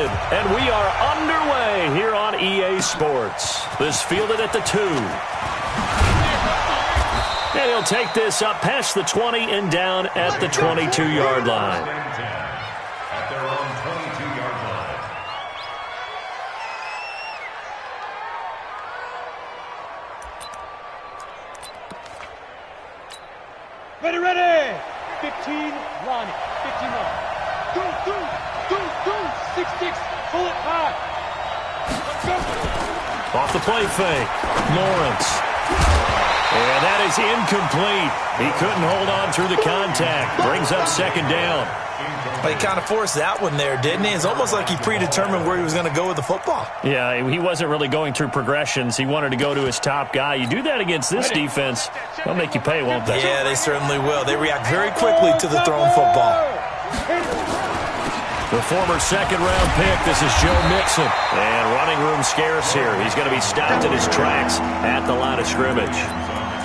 started, and we are underway here on EA Sports. This fielded at the 2. And he'll take this up past the 20 and down at the 22-yard line. At their own 22-yard line. Ready. 15, Ronnie. 15 on. Do. 6-6. Pull it high. Let's go. Off the play fake. Lawrence. And that is incomplete. He couldn't hold on through the contact. Brings up second down. But he kind of forced that one there, didn't he? It's almost like he predetermined where he was going to go with the football. Yeah, he wasn't really going through progressions. He wanted to go to his top guy. You do that against this defense, they'll make you pay, won't they? Yeah, they certainly will. They react very quickly to the thrown football. The former second-round pick, this is Joe Mixon. And running room scarce here. He's going to be stopped in his tracks at the line of scrimmage.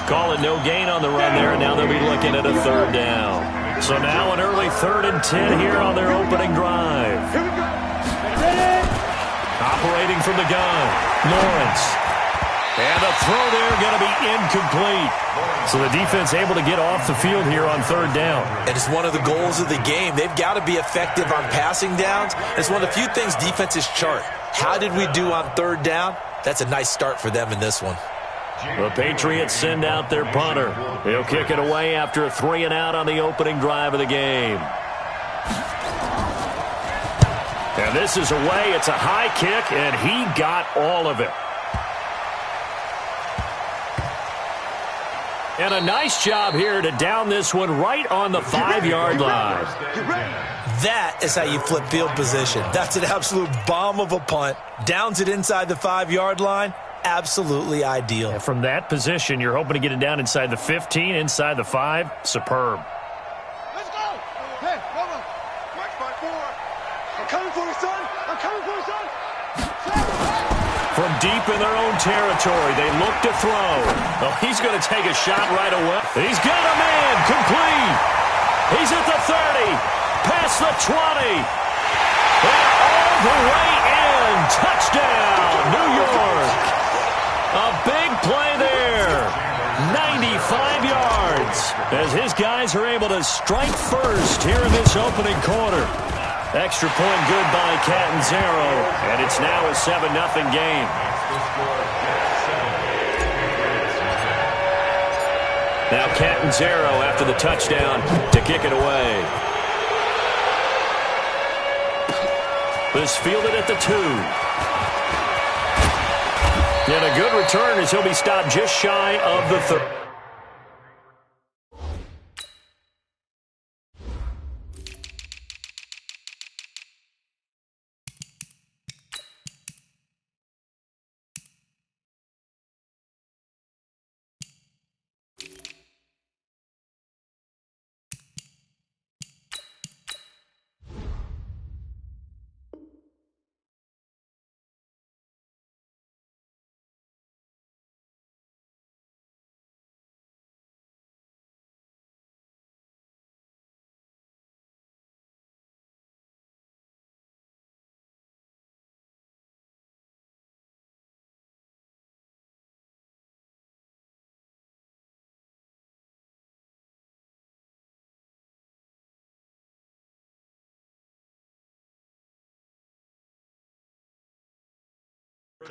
Call it no gain on the run there, and now they'll be looking at a third down. So now an early 3rd and 10 here on their opening drive. Operating from the gun, Lawrence. And the throw there going to be incomplete. So the defense able to get off the field here on 3rd down. And it's one of the goals of the game. They've got to be effective on passing downs. It's one of the few things defenses chart. How did we do on 3rd down? That's a nice start for them in this one. The Patriots send out their punter. He'll kick it away after a 3-and-out on the opening drive of the game. And this is away. It's a high kick, and he got all of it. And a nice job here to down this one right on the 5-yard line. That is how you flip field position. That's an absolute bomb of a punt. Downs it inside the 5-yard line. Absolutely ideal. And from that position, you're hoping to get it down inside the 15, inside the 5. Superb. Let's go. Hey, Robo. Watch my 4. I'm coming for you, son. From deep in their own territory, they look to throw. Oh, he's going to take a shot right away. He's got a man. Complete. He's at the 30. Past the 20. And all the way in. Touchdown, New York. A big play there. 95 yards as his guys are able to strike first here in this opening quarter. Extra point good by Catanzaro, and it's now a 7-0 game. Now Catanzaro after the touchdown to kick it away. This fielded at the 2. And a good return as he'll be stopped just shy of the 30.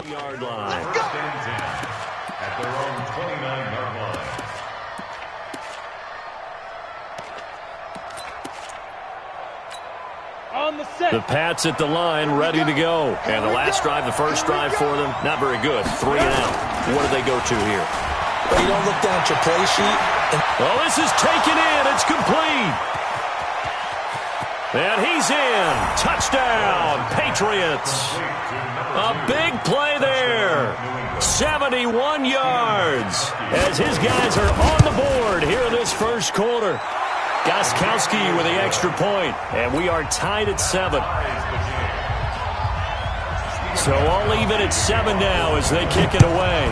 Yard line. At their own 29-yard line. On the set. The Pats at the line, ready to go. And the last drive, the first drive for them, not very good. 3-and-out. What do they go to here? You don't look down at your play sheet. Well, this is taken in. It's complete. And he's in. Touchdown, Patriots. A big play there. 71 yards as his guys are on the board here in this first quarter. Gostkowski with the extra point, and we are tied at 7. So all even at 7 now as they kick it away.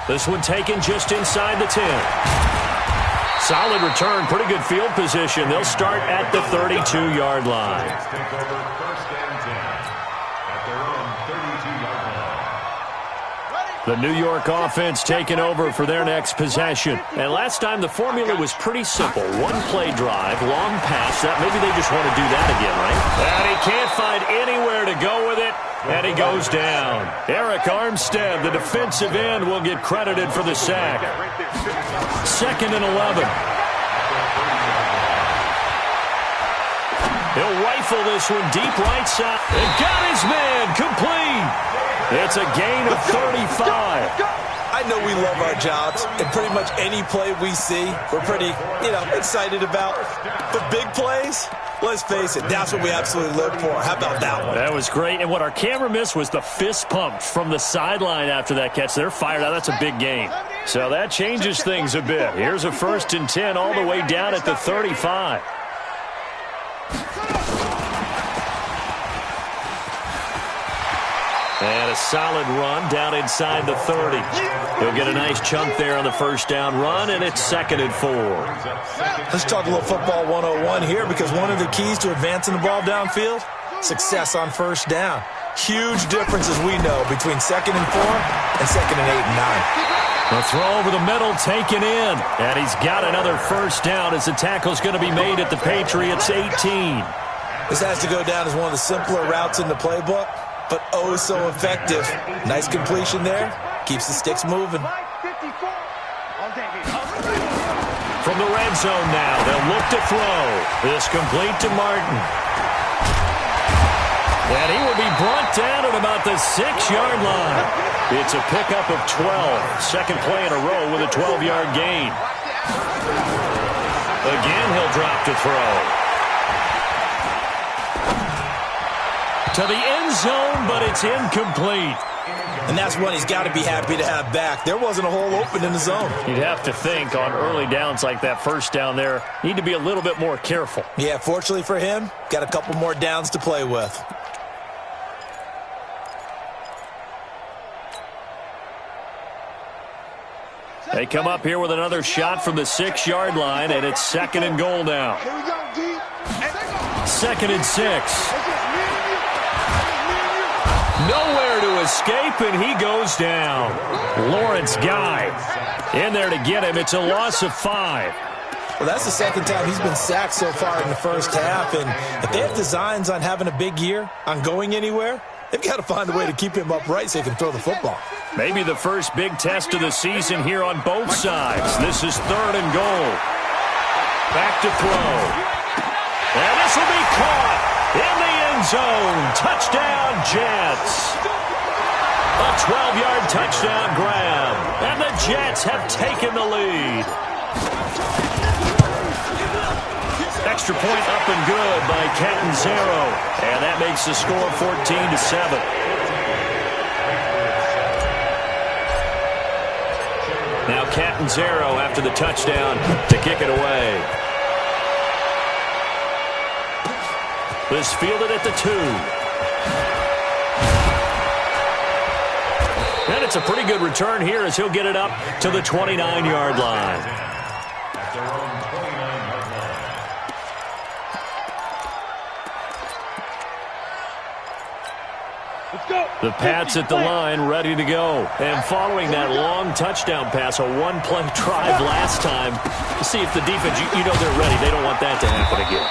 This one taken just inside the 10. Solid return, pretty good field position. They'll start at the 32-yard line. Take over first and 10 at their own 32-yard line. The New York offense taking over for their next possession. And last time the formula was pretty simple. One play drive, long pass. That maybe they just want to do that again, right? And he can't find anywhere to go with it. And he goes down. Eric Armstead, the defensive end, will get credited for the sack. 2nd and 11. He'll rifle this one deep right side. And got his man complete. It's a gain of 35. I know we love our jobs, and pretty much any play we see, we're pretty, excited about. But big plays, let's face it, that's what we absolutely live for. How about that one? That was great, and what our camera missed was the fist pump from the sideline after that catch. They're fired out. That's a big gain. So that changes things a bit. Here's a 1st and 10 all the way down at the 35. And a solid run down inside the 30. He'll get a nice chunk there on the first down run, and it's 2nd and 4. Let's talk a little football 101 here, because one of the keys to advancing the ball downfield, success on first down. Huge difference, as we know, between 2nd and 4 and 2nd and 8 and 9. The throw over the middle taken in, and he's got another first down as the tackle's going to be made at the Patriots' 18. This has to go down as one of the simpler routes in the playbook, but oh so effective. Nice completion there. Keeps the sticks moving. From the red zone now, they'll look to throw. This complete to Martin. And he will be brought down at about the 6-yard line. It's a pickup of 12. Second play in a row with a 12-yard gain. Again, he'll drop to throw. To the end zone, but it's incomplete. And that's one he's got to be happy to have back. There wasn't a hole open in the zone. You'd have to think on early downs like that first down there, need to be a little bit more careful. Yeah, fortunately for him, got a couple more downs to play with. They come up here with another shot from the 6-yard line, and it's 2nd and goal now. 2nd and 6. Nowhere to escape, and he goes down. Lawrence Guy in there to get him. It's a loss of 5. Well, that's the second time he's been sacked so far in the first half, and if they have designs on having a big year, on going anywhere, they've got to find a way to keep him upright so he can throw the football. Maybe the first big test of the season here on both sides. This is 3rd and goal. Back to throw. And this will be caught in the end zone. Touchdown, Jets. A 12-yard touchdown grab. And the Jets have taken the lead. Extra point up and good by Catanzaro. And that makes the score 14-7. Now Catanzaro after the touchdown to kick it away. This fielded at the 2. And it's a pretty good return here as he'll get it up to the 29-yard line. At their own 29-yard line. Let's go. The Pats at the line, ready to go. And following that long touchdown pass, a one-play drive last time, to see if the defense, you know they're ready. They don't want that to happen again.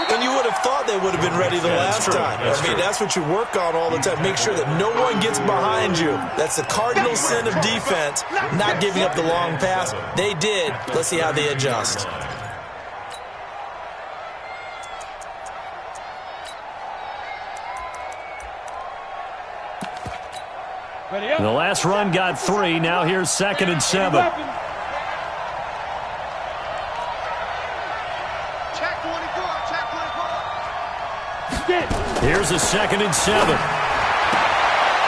And you would have thought they would have been ready the last time. That's what you work on all the time. Make sure that no one gets behind you. That's the cardinal sin of defense, not giving up the long pass. They did. Let's see how they adjust. The last run got 3. Now here's 2nd and 7. Here's a 2nd and 7.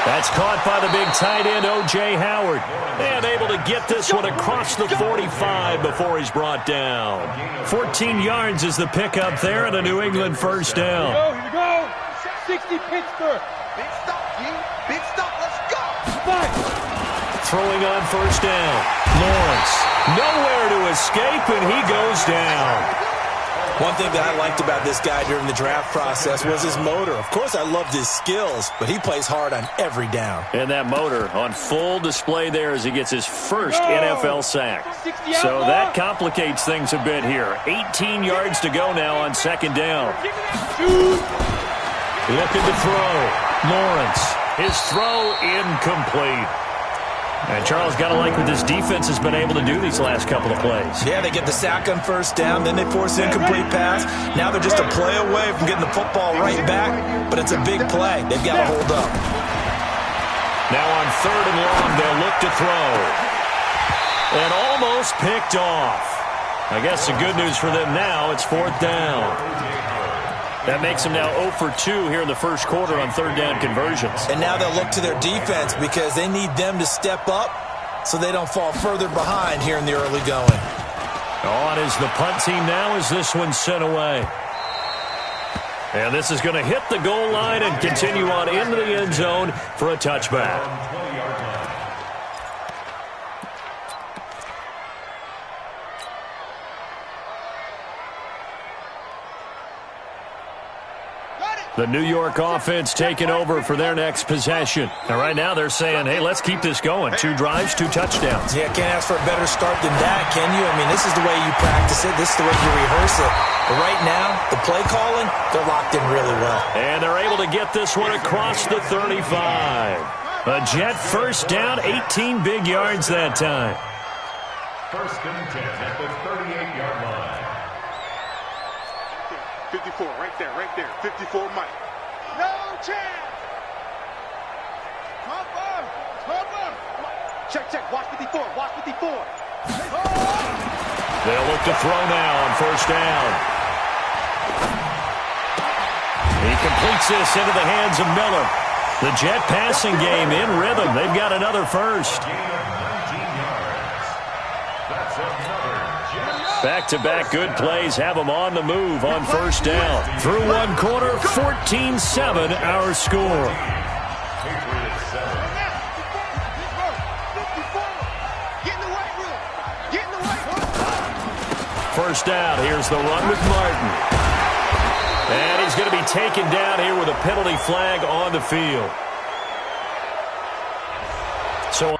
That's caught by the big tight end, O.J. Howard. And able to get this one across the 45 before he's brought down. 14 yards is the pickup there and a New England first down. Here we go. 60 Pittsburgh. Big stop, G. Big stop. Let's go. 5. throwing on first down. Lawrence, nowhere to escape, and he goes down. One thing that I liked about this guy during the draft process was his motor. Of course, I loved his skills, but he plays hard on every down. And that motor on full display there as he gets his first NFL sack. So that complicates things a bit here. 18 yards to go now on second down. Looking to throw. Lawrence. His throw incomplete. And Charles, got to like what this defense has been able to do these last couple of plays. Yeah, they get the sack on first down, then they force an incomplete pass. Now they're just a play away from getting the football right back, but it's a big play. They've got to hold up. Now on third and long, they'll look to throw. And almost picked off. I guess the good news for them now, it's fourth down. That makes them now 0 for 2 here in the first quarter on third down conversions. And now they'll look to their defense because they need them to step up so they don't fall further behind here in the early going. On is the punt team now as this one's sent away. And this is going to hit the goal line and continue on into the end zone for a touchback. The New York offense taking over for their next possession. And right now they're saying, hey, let's keep this going. 2 drives, 2 touchdowns. Yeah, can't ask for a better start than that, can you? I mean, this is the way you practice it. This is the way you rehearse it. But right now, the play calling, they're locked in really well. And they're able to get this one across the 35. A Jet first down, 18 big yards that time. First and 10 at the 38-yard line. 54, right there, 54, Mike. No chance! Cover! Check, watch 54. They'll look to throw now on first down. He completes this into the hands of Miller. The Jet passing game in rhythm. They've got another first. Back-to-back good plays have them on the move on first down. Through one quarter, 14-7 our score. First down, here's the run with Martin. And he's going to be taken down here with a penalty flag on the field. So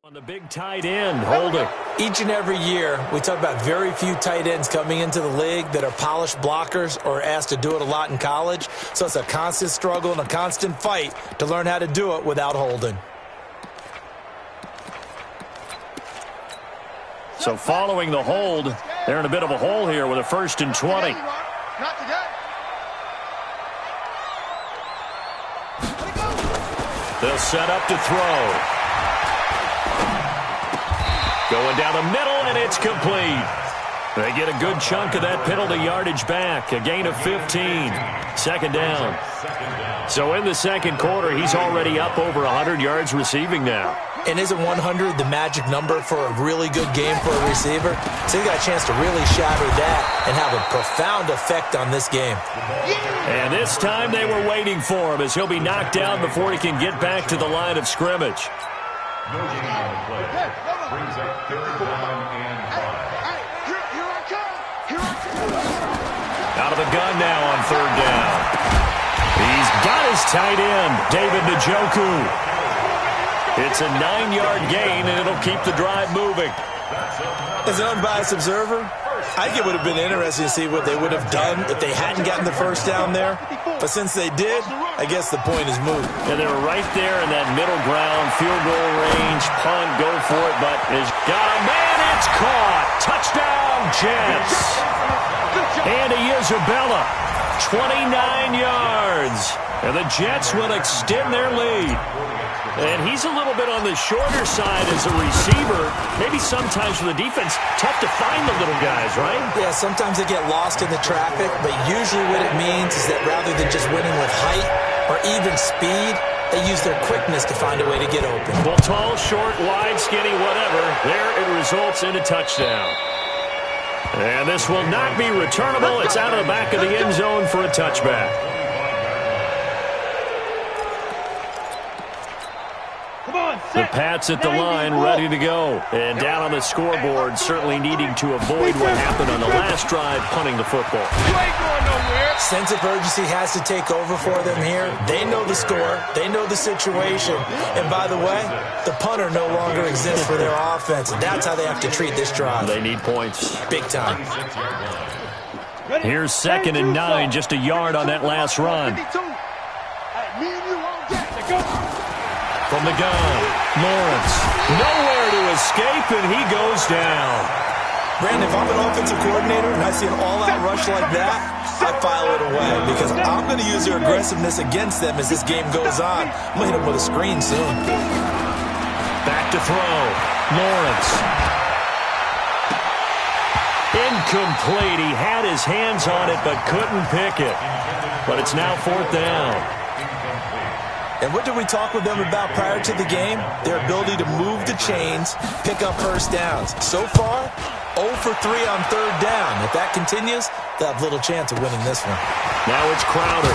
on the big tight end, holding. Each and every year, we talk about very few tight ends coming into the league that are polished blockers or asked to do it a lot in college. So it's a constant struggle and a constant fight to learn how to do it without holding. So following the hold, they're in a bit of a hole here with a 1st and 20. Not today. They'll set up to throw. Going down the middle, and it's complete. They get a good chunk of that penalty yardage back. A gain of 15. Second down. So in the second quarter, he's already up over 100 yards receiving now. And isn't 100 the magic number for a really good game for a receiver? So you got a chance to really shatter that and have a profound effect on this game. And this time they were waiting for him as he'll be knocked down before he can get back to the line of scrimmage. No gain on the play. Brings up third down and 5. Here I come. Out of the gun now on third down. He's got his tight end, David Njoku. It's a 9-yard gain, and it'll keep the drive moving. As an unbiased observer, I think it would have been interesting to see what they would have done if they hadn't gotten the first down there. But since they did, I guess the point is moot. And they were right there in that middle ground, field goal range, punt, go for it, but has got a man, it's caught. Touchdown, Jets. Andy Isabella, 29 yards. And the Jets will extend their lead. And he's a little bit on the shorter side as a receiver. Maybe sometimes for the defense, tough to find the little guys, right? Yeah, sometimes they get lost in the traffic, but usually what it means is that rather than just winning with height or even speed, they use their quickness to find a way to get open. Well, tall, short, wide, skinny, whatever, there it results in a touchdown. And this will not be returnable. It's out of the back of the end zone for a touchback. The Pats at the line, ready to go. And down on the scoreboard, certainly needing to avoid what happened on the last drive, punting the football. You ain't going nowhere. Sense of urgency has to take over for them here. They know the score. They know the situation. And by the way, the punter no longer exists for their offense. And that's how they have to treat this drive. They need points. Big time. Here's 2nd and 9, just a yard on that last run. From the gun, Lawrence, nowhere to escape, and he goes down. Brandon, if I'm an offensive coordinator and I see an all-out rush like that, I file it away because I'm going to use their aggressiveness against them as this game goes on. I'm going to hit them with a screen soon. Back to throw, Lawrence. Incomplete. He had his hands on it but couldn't pick it. But it's now 4th down. And what did we talk with them about prior to the game? Their ability to move the chains, pick up first downs. So far, 0 for 3 on third down. If that continues, they'll have little chance of winning this one. Now it's Crowder.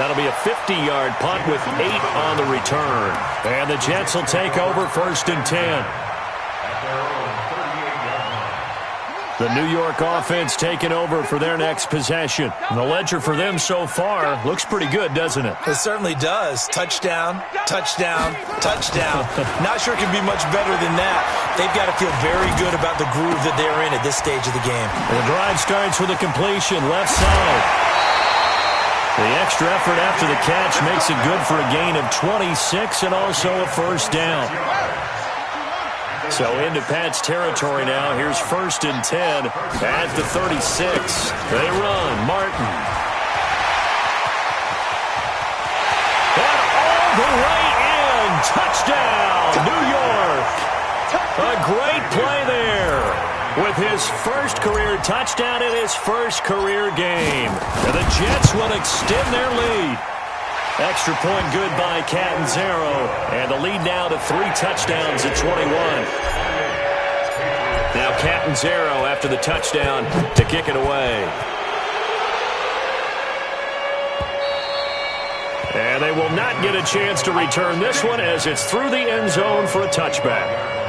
That'll be a 50-yard punt with 8 on the return. And the Jets will take over 1st and 10. The New York offense taking over for their next possession. And the ledger for them so far looks pretty good, doesn't it? It certainly does. Touchdown, touchdown, touchdown. Not sure it can be much better than that. They've got to feel very good about the groove that they're in at this stage of the game. And the drive starts with a completion, left side. The extra effort after the catch makes it good for a gain of 26 and also a first down. So into Pat's territory now. Here's 1st and 10 at the 36. They run. Martin. And all the way in. Touchdown, New York. A great play there with his first career touchdown in his first career game. And the Jets will extend their lead. Extra point good by Catanzaro. And the lead now to 3 touchdowns at 21. Now Catanzaro after the touchdown to kick it away. And they will not get a chance to return this one as it's through the end zone for a touchback.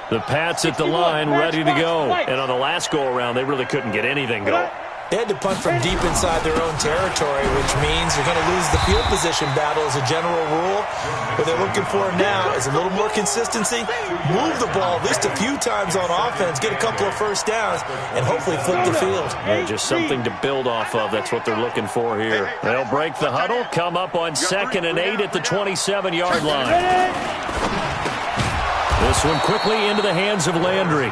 The Pats at the line, ready to go. And on the last go-around, they really couldn't get anything going. They had to punt from deep inside their own territory, which means you're going to lose the field position battle as a general rule. What they're looking for now is a little more consistency, move the ball at least a few times on offense, get a couple of first downs, and hopefully flip the field. Yeah, just something to build off of. That's what they're looking for here. They'll break the huddle, come up on 2nd and 8 at the 27-yard line. This one quickly into the hands of Landry.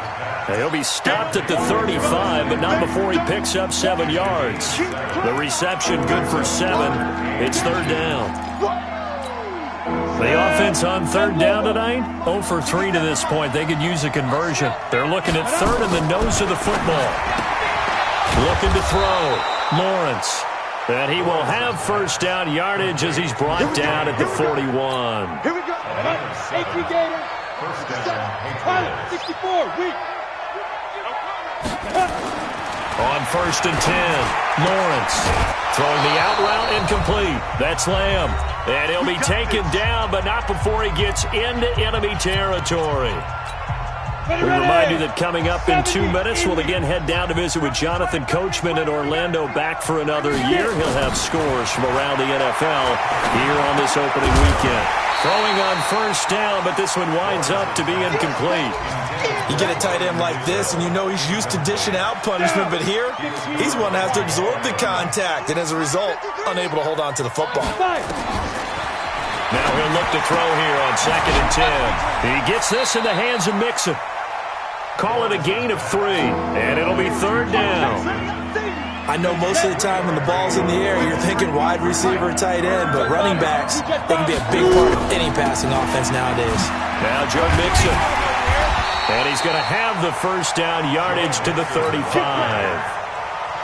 He'll be stopped at the 35, but not before he picks up 7 yards. The reception good for 7. It's 3rd down. The offense on 3rd down tonight, 0 for 3 to this point. They could use a conversion. They're looking at 3rd in the nose of the football. Looking to throw. Lawrence. And he will have first down yardage as he's brought down at the 41. Here we go. Safety gator. 64. On 1st and 10, Lawrence throwing the out route incomplete. That's Lamb. And he'll be taken down, but not before he gets into enemy territory. We remind you that coming up in 2 minutes, we'll again head down to visit with Jonathan Coachman in Orlando, back for another year. He'll have scores from around the NFL here on this opening weekend. Throwing on 1st down, but this one winds up to be incomplete. You get a tight end like this, and you know he's used to dishing out punishment, but here, he's one that has to absorb the contact, and as a result, unable to hold on to the football. Now he'll look to throw here on 2nd and 10. He gets this in the hands of Mixon. Call it a gain of 3, and it'll be 3rd down. I know most of the time when the ball's in the air, you're thinking wide receiver, tight end, but running backs, they can be a big part of any passing offense nowadays. Now Joe Mixon. And he's going to have the 1st down, yardage to the 35.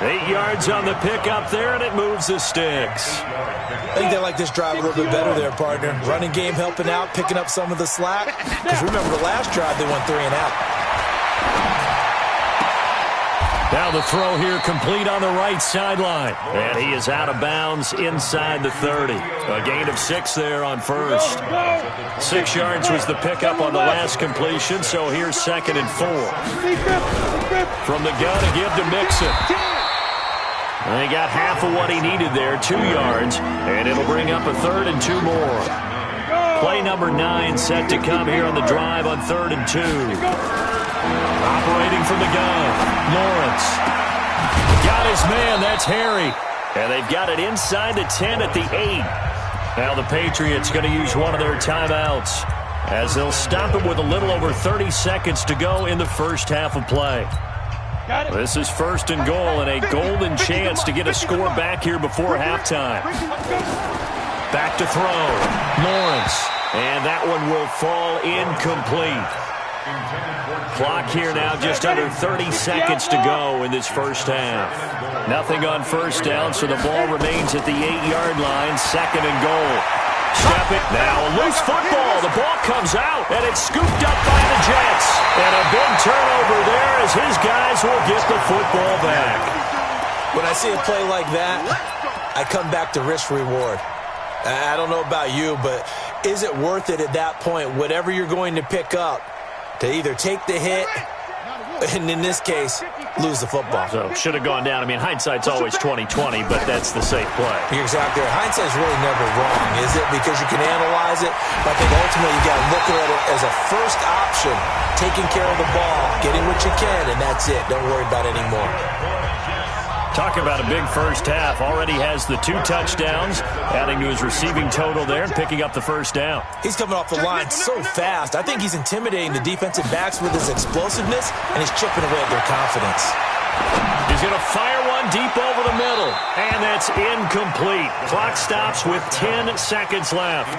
8 yards on the pickup there, and it moves the sticks. I think they like this drive a little bit better there, partner. Running game helping out, picking up some of the slack. Because remember the last drive, they went 3 and out. Now the throw here complete on the right sideline. And he is out of bounds inside the 30. A gain of 6 there on 1st. 6 yards was the pickup on the last completion, so here's 2nd and 4. From the gun to give to Mixon. And he got half of what he needed there, 2 yards, and it'll bring up a 3rd and 2 more. Play number 9 set to come here on the drive on 3rd and 2. Operating from the gun, Lawrence. Got his man, that's Harry. And they've got it inside the 10 at the 8. Now the Patriots going to use one of their timeouts as they'll stop it with a little over 30 seconds to go in the first half of play. This is 1st and goal and a golden chance to get a score back here before halftime. Back to throw, Lawrence. And that one will fall incomplete. Clock here now just under 30 seconds to go in this first half. Nothing on 1st down, so the ball remains at the 8-yard line, 2nd and goal. Step it now, a loose football. The ball comes out, and it's scooped up by the Jets. And a big turnover there as his guys will get the football back. When I see a play like that, I come back to risk-reward. I don't know about you, but is it worth it at that point, whatever you're going to pick up, to either take the hit, and in this case, lose the football? So should have gone down. I mean, hindsight's always 20/20, but that's the safe play. You're exactly right. Hindsight's really never wrong, is it? Because you can analyze it, but I think ultimately you got to look at it as a first option, taking care of the ball, getting what you can, and that's it. Don't worry about it anymore. Talk about a big first half. Already has the 2 touchdowns, adding to his receiving total there and picking up the 1st down. He's coming off the line so fast. I think he's intimidating the defensive backs with his explosiveness, and he's chipping away at their confidence. He's going to fire one deep over the middle, and that's incomplete. Clock stops with 10 seconds left.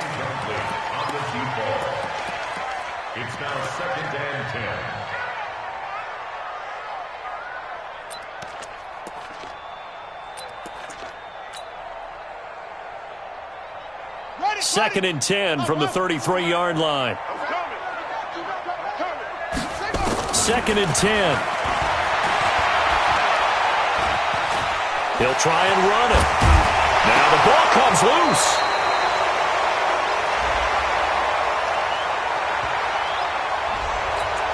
It's now 2nd and 10. 2nd and 10 from the 33-yard line. 2nd and 10. He'll try and run it. Now the ball comes loose.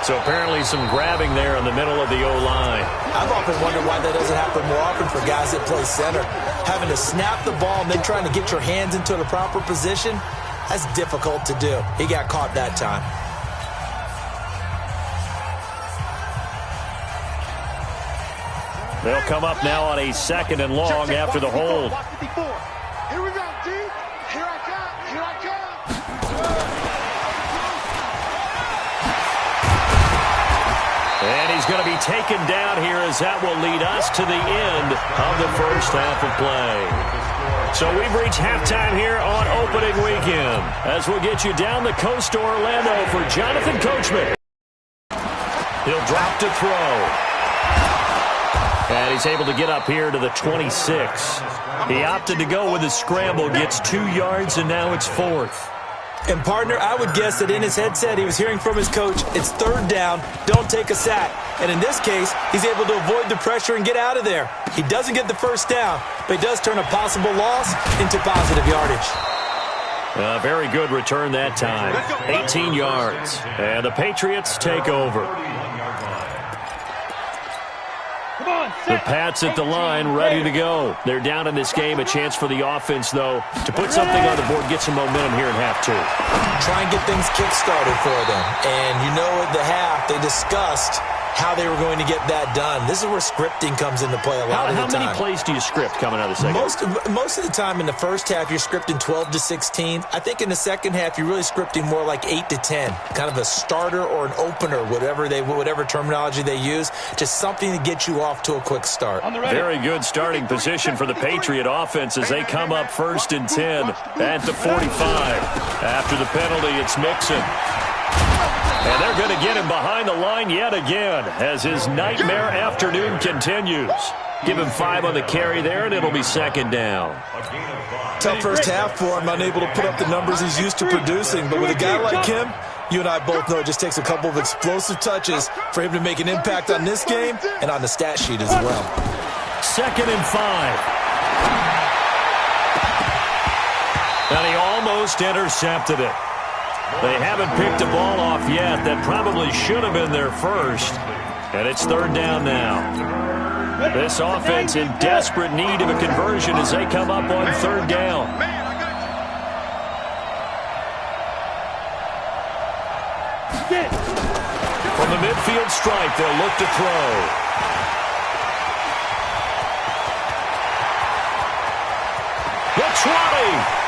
So apparently some grabbing there in the middle of the O-line. I've often wondered why that doesn't happen more often for guys that play center. Having to snap the ball and then trying to get your hands into the proper position, that's difficult to do. He got caught that time. They'll come up now on a 2nd and long after the hold. Here we go, D. Here I come. Here I come. And he's going to be taken down here as that will lead us to the end of the first half of play. So we've reached halftime here on opening weekend as we'll get you down the coast to Orlando for Jonathan Coachman. He'll drop to throw. And he's able to get up here to the 26. He opted to go with a scramble, gets 2 yards, and now it's 4th. And, partner, I would guess that in his headset he was hearing from his coach, it's third down, don't take a sack. And in this case, he's able to avoid the pressure and get out of there. He doesn't get the first down, but he does turn a possible loss into positive yardage. A very good return that time. 18 yards. And the Patriots take over. The Pats at the line, ready to go. They're down in this game. A chance for the offense, though, to put something on the board, get some momentum here in half two. Try and get things kick-started for them. And you know at the half, they discussed how they were going to get that done. This is where scripting comes into play a lot of the time. How many plays do you script coming out of the second? Most of the time in the first half, you're scripting 12 to 16. I think in the second half, you're really scripting more like 8 to 10. Kind of a starter or an opener, whatever terminology they use. Just something to get you off to a quick start. Very good starting position for the Patriot offense as they come up 1st and 10 at the 45. After the penalty, it's Mixon. And they're going to get him behind the line yet again as his nightmare afternoon continues. Give him 5 on the carry there, and it'll be 2nd down. Tough first half for him, unable to put up the numbers he's used to producing. But with a guy like him, you and I both know it just takes a couple of explosive touches for him to make an impact on this game and on the stat sheet as well. 2nd and 5. And he almost intercepted it. They haven't picked the ball off yet. That probably should have been their first. And it's 3rd down now. This offense in desperate need of a conversion as they come up on 3rd down. From the midfield stripe, they'll look to throw. The 20.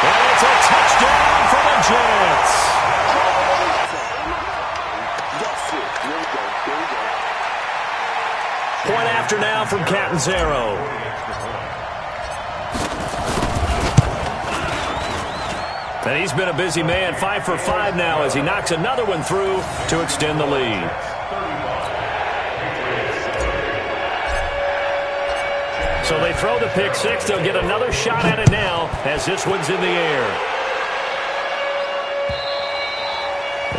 And it's a touchdown for the Jets. Point after now from Catanzaro. And he's been a busy man, 5 for 5 now as he knocks another one through to extend the lead. So they throw the pick six. They'll get another shot at it now as this one's in the air.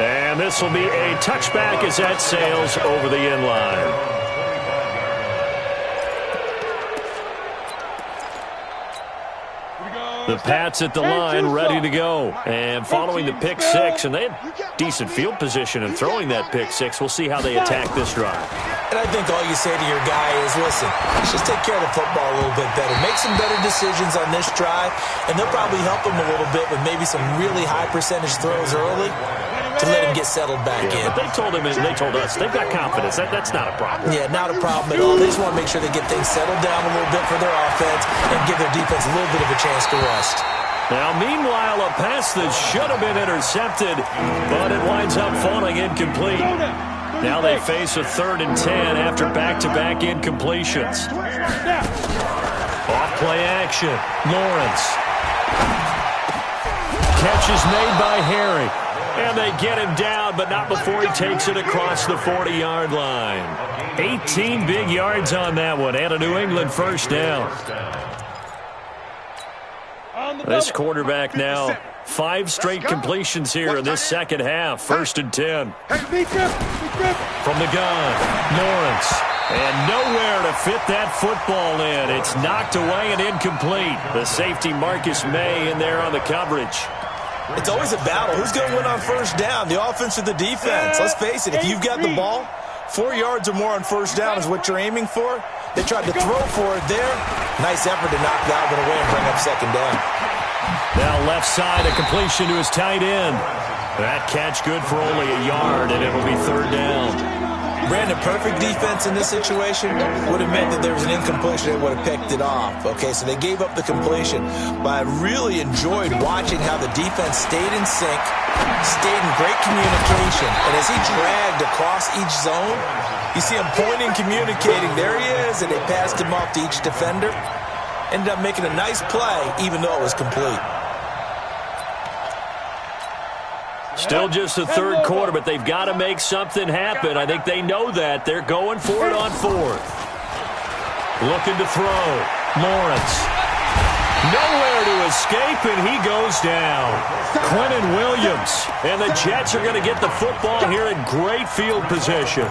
And this will be a touchback as that sails over the end line. The Pats at the line, ready to go. And following the pick six, and they had decent field position in throwing that pick six. We'll see how they attack this drive. And I think all you say to your guy is, listen, just take care of the football a little bit better. Make some better decisions on this drive, and they'll probably help him a little bit with maybe some really high percentage throws early to let him get settled back in. But they told him, and they told us, they've got confidence. That's not a problem. Yeah, not a problem at all. They just want to make sure they get things settled down a little bit for their offense and give their defense a little bit of a chance to rest. Now, meanwhile, a pass that should have been intercepted, but it winds up falling incomplete. Now they face a 3rd and 10 after back-to-back incompletions. Off play action. Lawrence. Catch is made by Harry. And they get him down, but not before he takes it across the 40-yard line. 18 big yards on that one, and a New England first down. This quarterback now, 5 straight completions here in this second half. 1st and 10. From the gun, Lawrence. And nowhere to fit that football in. It's knocked away and incomplete. The safety Marcus May in there on the coverage. It's always a battle. Who's going to win on first down, the offense or the defense? Let's face it, if you've got the ball, 4 yards or more on first down is what you're aiming for. They tried to throw for it there. Nice effort to knock that one away and bring up 2nd down. Now left side, a completion to his tight end. That catch good for only a yard, and it'll be 3rd down. Brandon, perfect defense in this situation would have meant that there was an incompletion that would have picked it off. Okay, so they gave up the completion. But I really enjoyed watching how the defense stayed in sync, stayed in great communication. And as he dragged across each zone, you see him pointing, communicating. There he is, and they passed him off to each defender. Ended up making a nice play, even though it was complete. Still just the 3rd quarter, but they've got to make something happen. I think they know that. They're going for it on 4th. Looking to throw. Lawrence. Nowhere to escape, and he goes down. Quentin Williams. And the Jets are going to get the football here in great field position.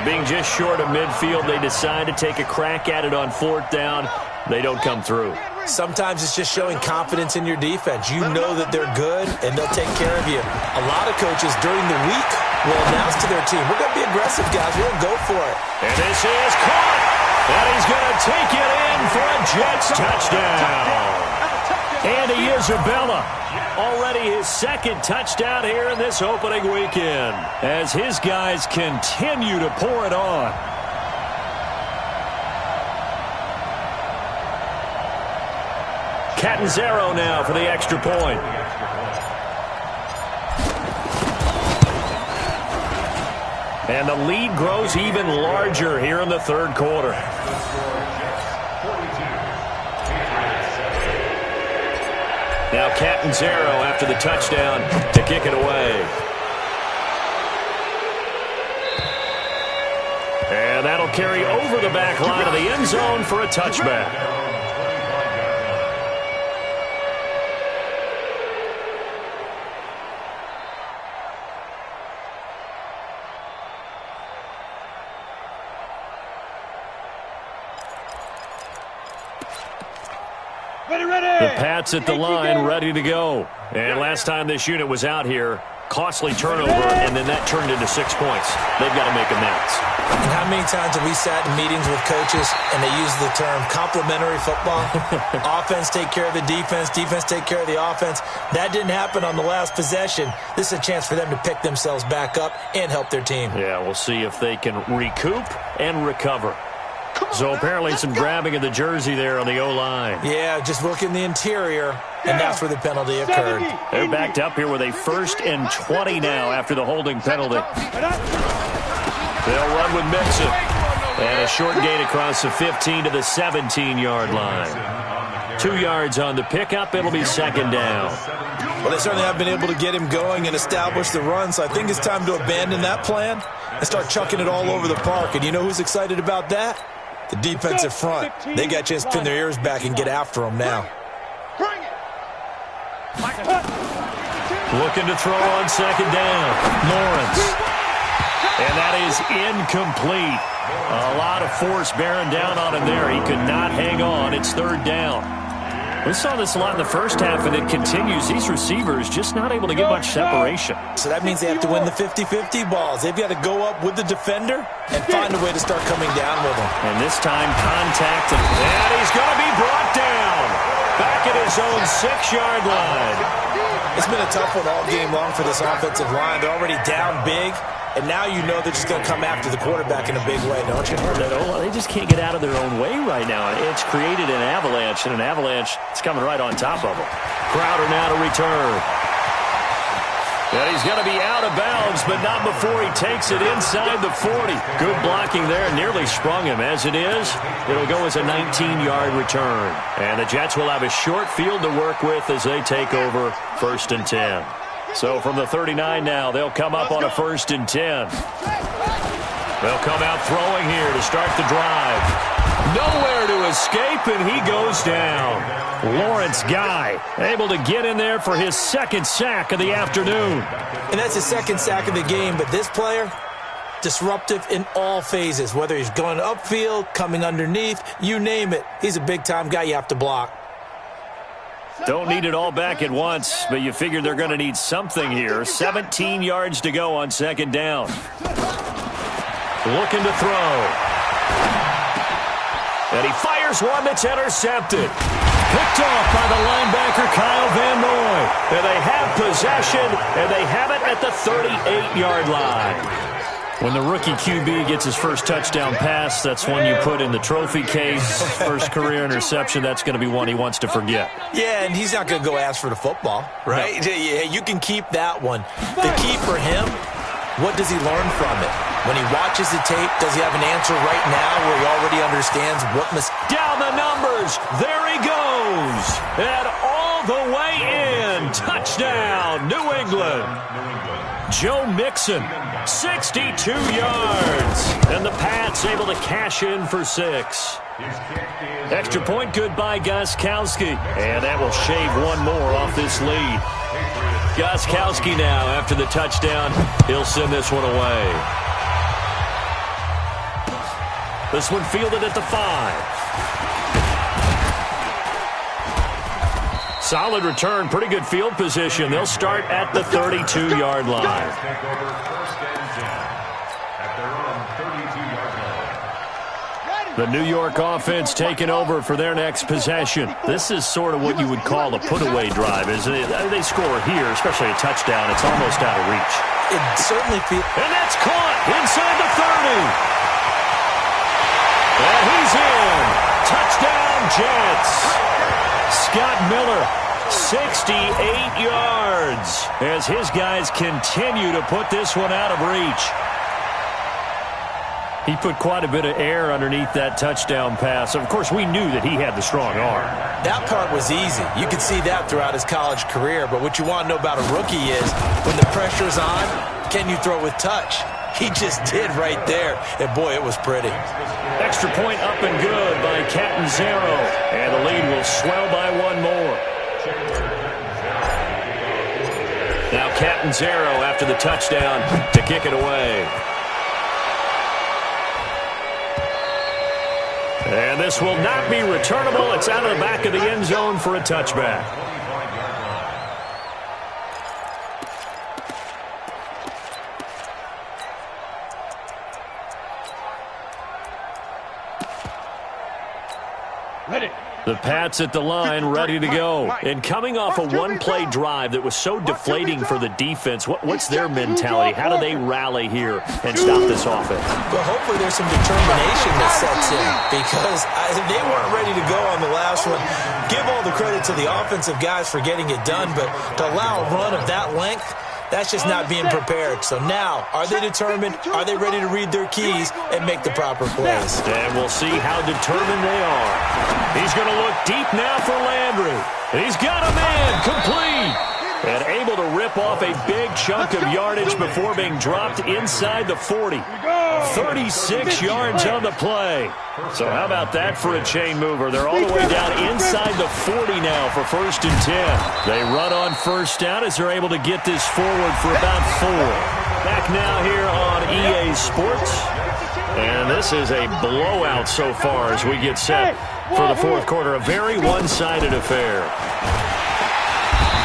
Being just short of midfield, they decide to take a crack at it on 4th down. They don't come through. Sometimes it's just showing confidence in your defense. You know that they're good, and they'll take care of you. A lot of coaches during the week will announce to their team, we're going to be aggressive, guys. We're going to go for it. And this is caught. And he's going to take it in for a Jets touchdown. Andy Isabella, already his 2nd touchdown here in this opening weekend, as his guys continue to pour it on. Catanzaro now for the extra point. And the lead grows even larger here in the 3rd quarter. Now Catanzaro after the touchdown to kick it away. And that'll carry over the back line of the end zone for a touchback. The Pats at the line, ready to go. And last time this unit was out here, costly turnover, and then that turned into 6 points. They've got to make amends. And how many times have we sat in meetings with coaches and they use the term complementary football? Offense take care of the defense, defense take care of the offense. That didn't happen on the last possession. This is a chance for them to pick themselves back up and help their team. Yeah, we'll see if they can recoup and recover. So apparently some grabbing of the jersey there on the O-line. Yeah, just look in the interior, and that's where the penalty occurred. They're backed up here with a 1st and 20 now after the holding penalty. They'll run with Mixon. And a short gain across the 15 to the 17-yard line. 2 yards on the pickup. It'll be 2nd down. Well, they certainly have been able to get him going and establish the run, so I think it's time to abandon that plan and start chucking it all over the park. And you know who's excited about that? The defensive front. They got a chance to pin their ears back and get after them now. Looking to throw on 2nd down. Lawrence. And that is incomplete. A lot of force bearing down on him there. He could not hang on. It's 3rd down. We saw this a lot in the first half, and it continues. These receivers just not able to get much separation. So that means they have to win the 50-50 balls. They've got to go up with the defender and find a way to start coming down with them. And this time, contact, and he's going to be brought down. Back at his own 6-yard line. It's been a tough one all game long for this offensive line. They're already down big. And now you know they're just going to come after the quarterback in a big way, don't you? They just can't get out of their own way right now. It's created an avalanche, and an avalanche is coming right on top of them. Crowder now to return. And he's going to be out of bounds, but not before he takes it inside the 40. Good blocking there. Nearly sprung him. As it is, it'll go as a 19-yard return. And the Jets will have a short field to work with as they take over 1st and 10. So from the 39 now, they'll come up on a 1st and 10. They'll come out throwing here to start the drive. Nowhere to escape, and he goes down. Lawrence Guy able to get in there for his 2nd sack of the afternoon. And that's his 2nd sack of the game, but this player, disruptive in all phases, whether he's going upfield, coming underneath, you name it. He's a big-time guy you have to block. Don't need it all back at once, but you figure they're going to need something here. 17 yards to go on 2nd down. Looking to throw. And he fires one that's intercepted. Picked off by the linebacker, Kyle Van Noy. And they have possession, and they have it at the 38-yard line. When the rookie QB gets his first touchdown pass, that's one you put in the trophy case. First career interception, that's going to be one he wants to forget. Yeah, and he's not going to go ask for the football, right? No. Yeah, you can keep that one. The key for him, what does he learn from it? When he watches the tape, does he have an answer right now where he already understands what must... Down the numbers. There he goes. And all the way in. Touchdown, New England. Joe Mixon, 62 yards. And the Pats able to cash in for 6. Extra point good by Gostkowski. And that will shave one more off this lead. Gostkowski now, after the touchdown, he'll send this one away. This one fielded at the 5. Solid return, pretty good field position. They'll start at the 32-yard line. The New York offense taking over for their next possession. This is sort of what you would call a put-away drive, isn't it? They score here, especially a touchdown. It's almost out of reach. It certainly feels... And that's caught inside the 30. And he's in. Touchdown, Jets. Scott Miller, 68 yards, as his guys continue to put this one out of reach. He put quite a bit of air underneath that touchdown pass. Of course, we knew that he had the strong arm. That part was easy. You could see that throughout his college career. But what you want to know about a rookie is when the pressure's on, can you throw with touch? He just did right there. And, boy, it was pretty. Extra point up and good by Catanzaro. And the lead will swell by one more. Now Catanzaro after the touchdown to kick it away. And this will not be returnable. It's out of the back of the end zone for a touchback. The Pats at the line, ready to go. And coming off a one-play drive that was so deflating for the defense, what's their mentality? How do they rally here and stop this offense? Well, hopefully there's some determination that sets in because they weren't ready to go on the last one. Give all the credit to the offensive guys for getting it done, but to allow a run of that length, that's just not being prepared. So now, are they determined? Are they ready to read their keys and make the proper plays? And we'll see how determined they are. He's going to look deep now for Landry. And he's got a man complete. And able to rip off a big chunk of yardage before being dropped inside the 40. 36 yards on the play. So how about that for a chain mover? They're all the way down inside the 40 now for 1st and 10. They run on first down as they're able to get this forward for about 4. Back now here on EA Sports. And this is a blowout so far as we get set for the fourth quarter. A very one-sided affair.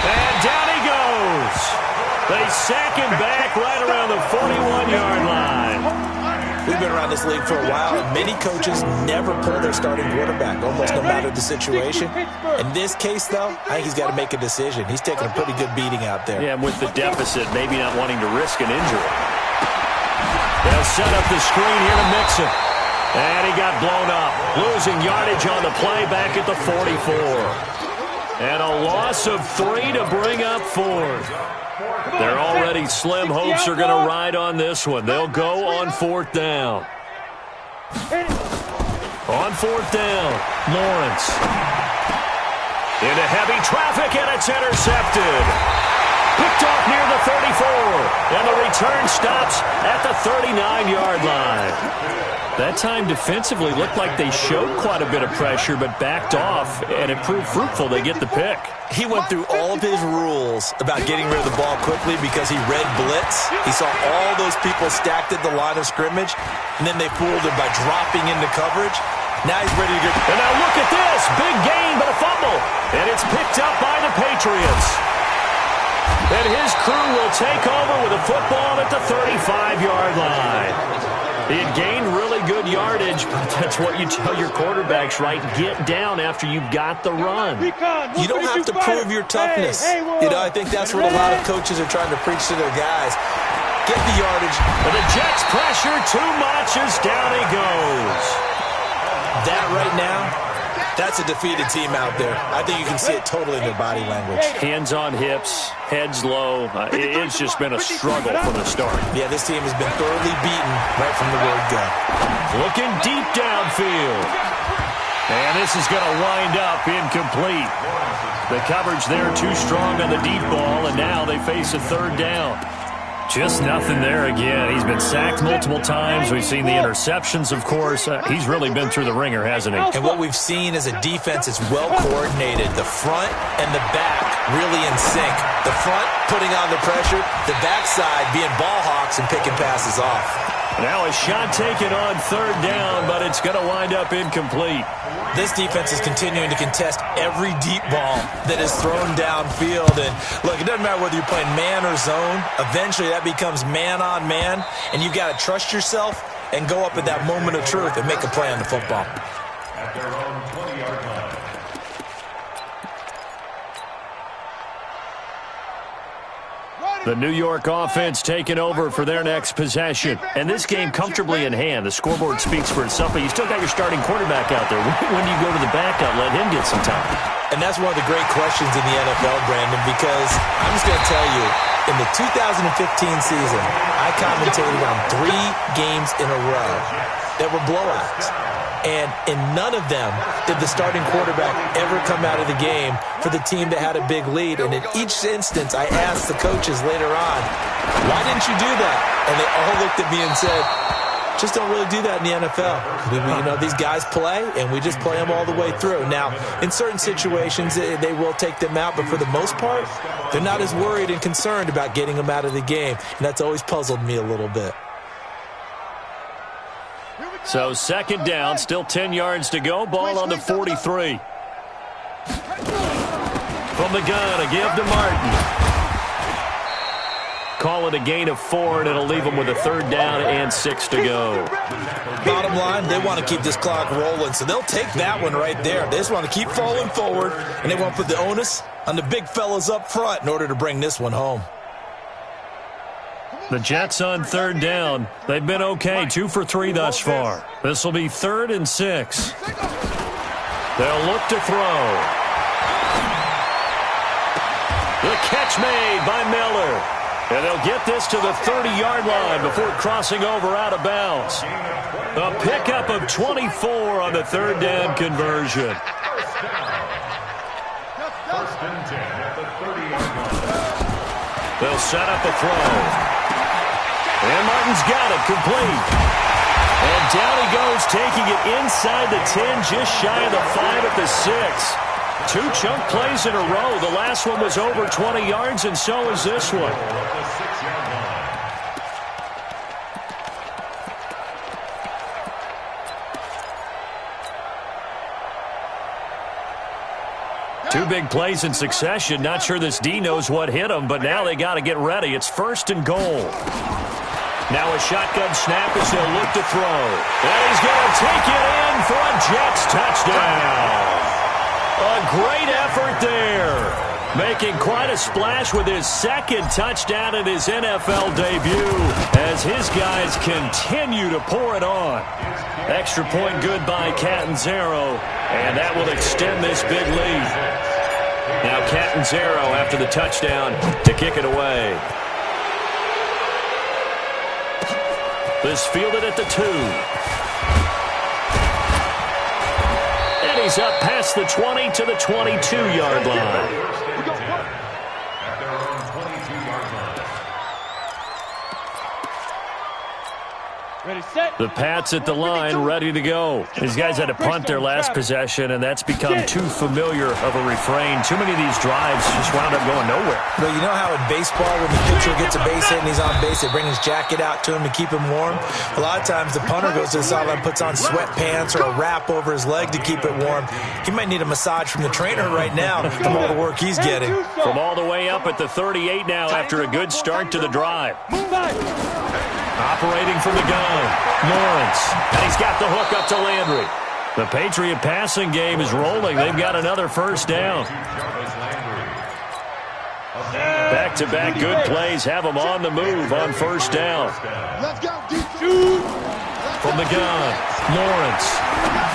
And down he goes. They sack him back right around the 41-yard line. We've been around this league for a while, and many coaches never pull their starting quarterback, almost no matter the situation. In this case, though, I think he's got to make a decision. He's taking a pretty good beating out there. Yeah, and with the deficit, maybe not wanting to risk an injury. They'll set up the screen here to Mixon. And he got blown up. Losing yardage on the play back at the 44. And a loss of 3 to bring up 4th. Their already slim hopes are going to ride on this one. They'll go on 4th down. On 4th down, Lawrence. Into heavy traffic, and it's intercepted. Picked off near the 34. And the return stops at the 39-yard line. That time defensively looked like they showed quite a bit of pressure but backed off, and it proved fruitful. They get the pick. He went through all of his rules about getting rid of the ball quickly because he read blitz. He saw all those people stacked at the line of scrimmage, and then they fooled him by dropping into coverage. Now he's ready to go. And now look at this. Big gain, but a fumble. And it's picked up by the Patriots. And his crew will take over with a football at the 35-yard line. He had gained really good yardage, but that's what you tell your quarterbacks, right? Get down after you've got the run. You don't have to prove your toughness. You know, I think that's what a lot of coaches are trying to preach to their guys. Get the yardage. But the Jets pressure too much as down he goes. That right now, that's a defeated team out there. I think you can see it totally in their body language. Hands on hips, heads low. It's just been a struggle from the start. Yeah, this team has been thoroughly beaten right from the word go. Looking deep downfield. And this is going to wind up incomplete. The coverage there too strong on the deep ball, and now they face a 3rd down. Just nothing there again. He's been sacked multiple times. We've seen the interceptions, of course. He's really been through the ringer, hasn't he? And what we've seen is a defense that's well coordinated. The front and the back really in sync. The front putting on the pressure, the backside being ball hawks and picking passes off. Now a shot taken on third down, but it's going to wind up incomplete. This defense is continuing to contest every deep ball that is thrown downfield. And look, it doesn't matter whether you're playing man or zone. Eventually that becomes man on man, and you've got to trust yourself and go up at that moment of truth and make a play on the football. At their own 20-yard line. The New York offense taking over for their next possession. And this game comfortably in hand. The scoreboard speaks for itself, but you still got your starting quarterback out there. When do you go to the backup, let him get some time? And that's one of the great questions in the NFL, Brandon, because I'm just going to tell you, in the 2015 season, I commentated on 3 games in a row that were blowouts. And in none of them did the starting quarterback ever come out of the game for the team that had a big lead. And in each instance, I asked the coaches later on, why didn't you do that? And they all looked at me and said, just don't really do that in the NFL. You know, these guys play, and we just play them all the way through. Now, in certain situations, they will take them out, but for the most part, they're not as worried and concerned about getting them out of the game. And that's always puzzled me a little bit. So second down, still 10 yards to go. Ball on the 43. From the gun, a give to Martin. Call it a gain of 4, and it'll leave them with a third down and 6 to go. Bottom line, they want to keep this clock rolling, so they'll take that one right there. They just want to keep falling forward, and they want to put the onus on the big fellas up front in order to bring this one home. The Jets on third down. They've been okay, 2 for 3 thus far. This will be 3rd and 6. They'll look to throw. The catch made by Miller. And they'll get this to the 30-yard line before crossing over out of bounds. A pickup of 24 on the third down conversion. First and 10 at the 30-yard line. They'll set up a throw. And Martin's got it, complete. And down he goes, taking it inside the 10, just shy of the 5 at the 6. 2 chunk plays in a row. The last one was over 20 yards, and so is this one. Two big plays in succession. Not sure this D knows what hit him, but now they got to get ready. It's 1st and goal. Now a shotgun snap as they'll look to throw. And he's going to take it in for a Jets touchdown. A great effort there. Making quite a splash with his 2nd touchdown in his NFL debut as his guys continue to pour it on. Extra point good by Catanzaro, and that will extend this big lead. Now Catanzaro after the touchdown to kick it away. This fielded at the 2. And he's up past the 20 to the 22-yard line. At their own 22-yard line. Ready, set. The Pats at the line, ready to go. These guys had to punt their last possession, and that's become too familiar of a refrain. Too many of these drives just wound up going nowhere. Well, you know how in baseball, when the pitcher gets a base hit and he's on base, they bring his jacket out to him to keep him warm? A lot of times the punter goes to the sideline, puts on sweatpants or a wrap over his leg to keep it warm. He might need a massage from the trainer right now from all the work he's getting. From all the way up at the 38 now after a good start to the drive. Operating from the gun, Lawrence. And he's got the hook up to Landry. The Patriot passing game is rolling. They've got another first down. Back-to-back good plays have them on the move on first down. From the gun, Lawrence.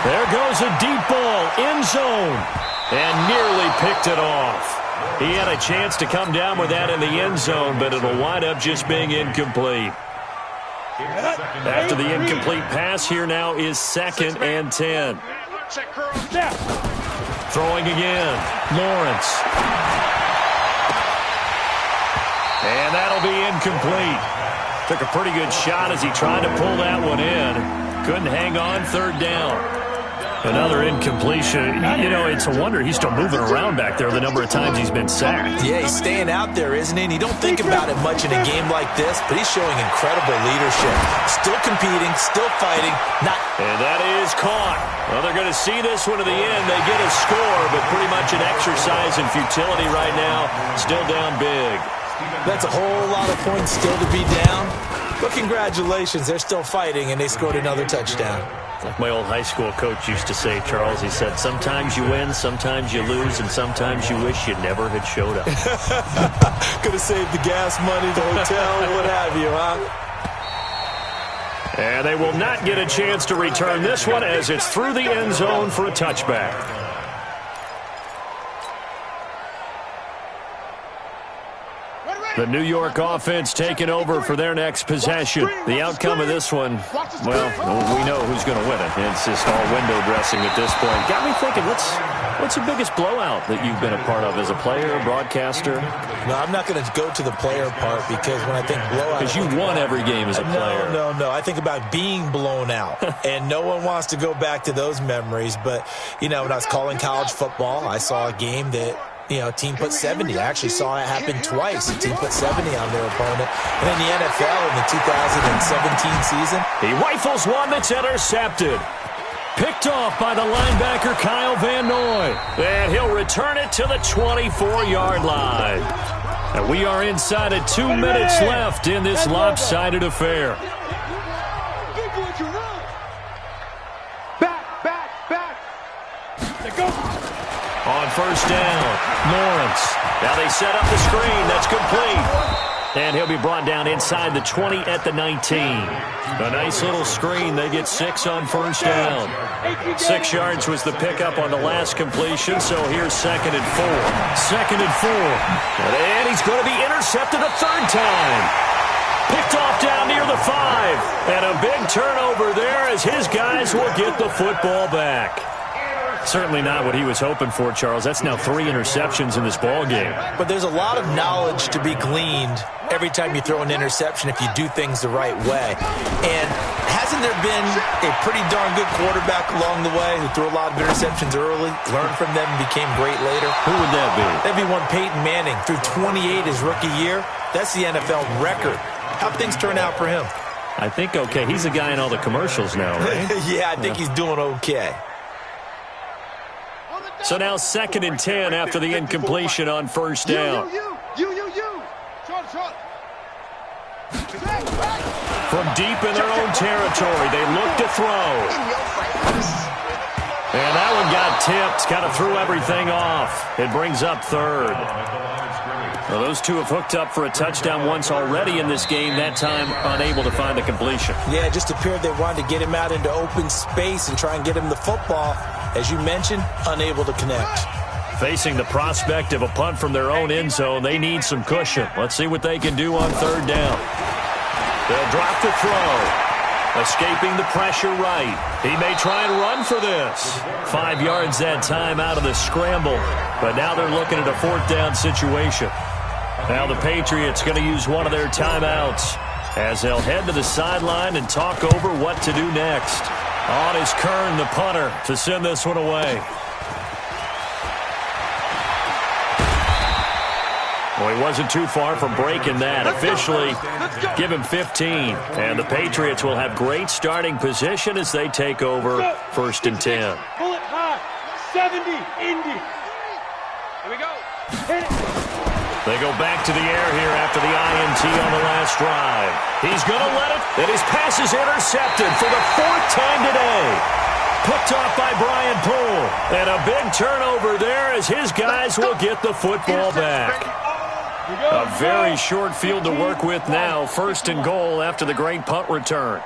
There goes a deep ball, end zone. And nearly picked it off. He had a chance to come down with that in the end zone, but it'll wind up just being incomplete. After the incomplete pass, here now is 2nd and 10. Throwing again, Lawrence. And that'll be incomplete. Took a pretty good shot as he tried to pull that one in. Couldn't hang on, third down. Another incompletion. You know, it's a wonder he's still moving around back there the number of times he's been sacked. Yeah, he's staying out there, isn't he? And you don't think about it much in a game like this, but he's showing incredible leadership. Still competing, still fighting. And that is caught. Well, they're going to see this one to the end. They get a score, but pretty much an exercise in futility right now. Still down big. That's a whole lot of points still to be down. But congratulations, they're still fighting, and they scored another touchdown. Like my old high school coach used to say, Charles, he said, sometimes you win, sometimes you lose, and sometimes you wish you never had showed up. Could have saved the gas money, the hotel, what have you, huh? And they will not get a chance to return this one as it's through the end zone for a touchback. The New York offense taking over for their next possession. The outcome of this one, well, we know who's going to win it. It's just all window dressing at this point. Got me thinking, what's the biggest blowout that you've been a part of as a player, broadcaster? No, I'm not going to go to the player part because when I think blowout... Because you won every game as a player. No. I think about being blown out. And no one wants to go back to those memories. But, you know, when I was calling college football, I saw a game that... You know, team put 70. I actually saw it happen twice. A team put 70 on their opponent. And in the NFL in the 2017 season. He rifles one that's intercepted. Picked off by the linebacker Kyle Van Noy. And he'll return it to the 24-yard line. And we are inside of 2 minutes left in this lopsided affair. Back. Let's go. On first down, Lawrence. Now they set up the screen. That's complete. And he'll be brought down inside the 20 at the 19. A nice little screen. They get 6 on first down. 6 yards was the pickup on the last completion, so here's 2nd and 4. 2nd and 4. And he's going to be intercepted a third time. Picked off down near the 5. And a big turnover there as his guys will get the football back. Certainly not what he was hoping for, Charles. That's now 3 interceptions in this ball game. But there's a lot of knowledge to be gleaned every time you throw an interception if you do things the right way. And hasn't there been a pretty darn good quarterback along the way who threw a lot of interceptions early, learned from them, and became great later? Who would that be? That'd be one Peyton Manning. Threw 28 his rookie year. That's the NFL record. How'd things turn out for him? I think okay. He's a guy in all the commercials now, right? Yeah, I think he's doing okay. So now 2nd and 10 after the incompletion on first down. From deep in their own territory, they look to throw. And that one got tipped, kind of threw everything off. It brings up 3rd. Well, those two have hooked up for a touchdown once already in this game, that time unable to find the completion. Yeah, it just appeared they wanted to get him out into open space and try and get him the football. As you mentioned, unable to connect. Facing the prospect of a punt from their own end zone, they need some cushion. Let's see what they can do on 3rd down. They'll drop the throw. Escaping the pressure right. He may try and run for this. 5 yards that time out of the scramble. But now they're looking at a 4th down situation. Now the Patriots going to use one of their timeouts as they'll head to the sideline and talk over what to do next. On is Kern, the punter, to send this one away. Well, he wasn't too far from breaking that. Officially, give him 15. And the Patriots will have great starting position as they take over 1st and 10. Pull it high. 70, Indy. Here we go. Hit it. They go back to the air here after the INT on the last drive. He's going to let it, and his pass is intercepted for the 4th time today. Picked off by Brian Poole. And a big turnover there as his guys will get the football back. A very short field to work with now. 1st and goal after the great punt return.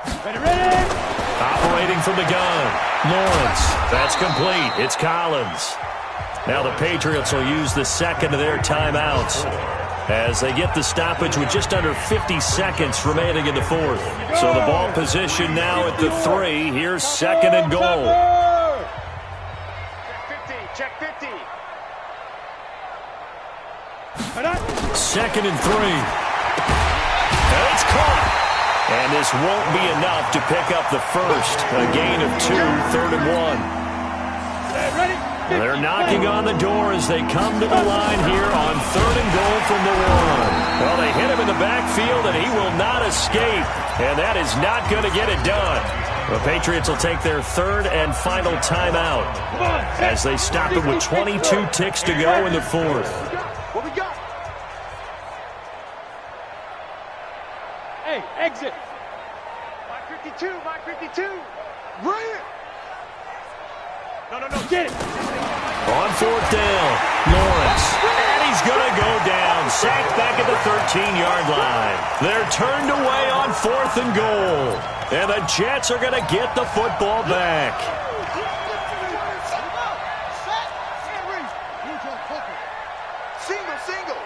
Operating from the gun. Lawrence. That's complete. It's Collins. Now the Patriots will use the 2nd of their timeouts as they get the stoppage with just under 50 seconds remaining in the 4th. So the ball position now at the 3. Here's 2nd and goal. Check 50. 2nd and 3. And it's caught. And this won't be enough to pick up the first. A gain of 2, 3rd and 1. They're knocking on the door as they come to the line here on 3rd and goal from the 1. Well, they hit him in the backfield, and he will not escape. And that is not going to get it done. The Patriots will take their 3rd and final timeout as they stop it with 22 ticks to go in the 4th. What we got? Hey, exit. Mike 52, Mike 52. Right here. No, get it. On 4th down, Lawrence. And he's going to go down. Sacked back at the 13-yard line. They're turned away on 4th and goal. And the Jets are going to get the football back. Single.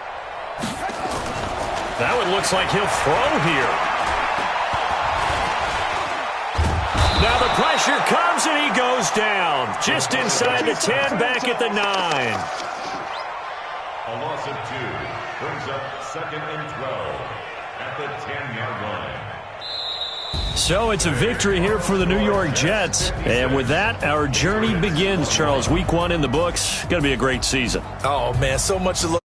That one looks like he'll throw here. Now the pressure comes and he goes down. Just inside the 10, back at the 9. A loss of 2 brings up 2nd and 12 at the 10-yard line. So it's a victory here for the New York Jets. And with that, our journey begins, Charles. Week 1 in the books. Going to be a great season. Oh, man, so much to look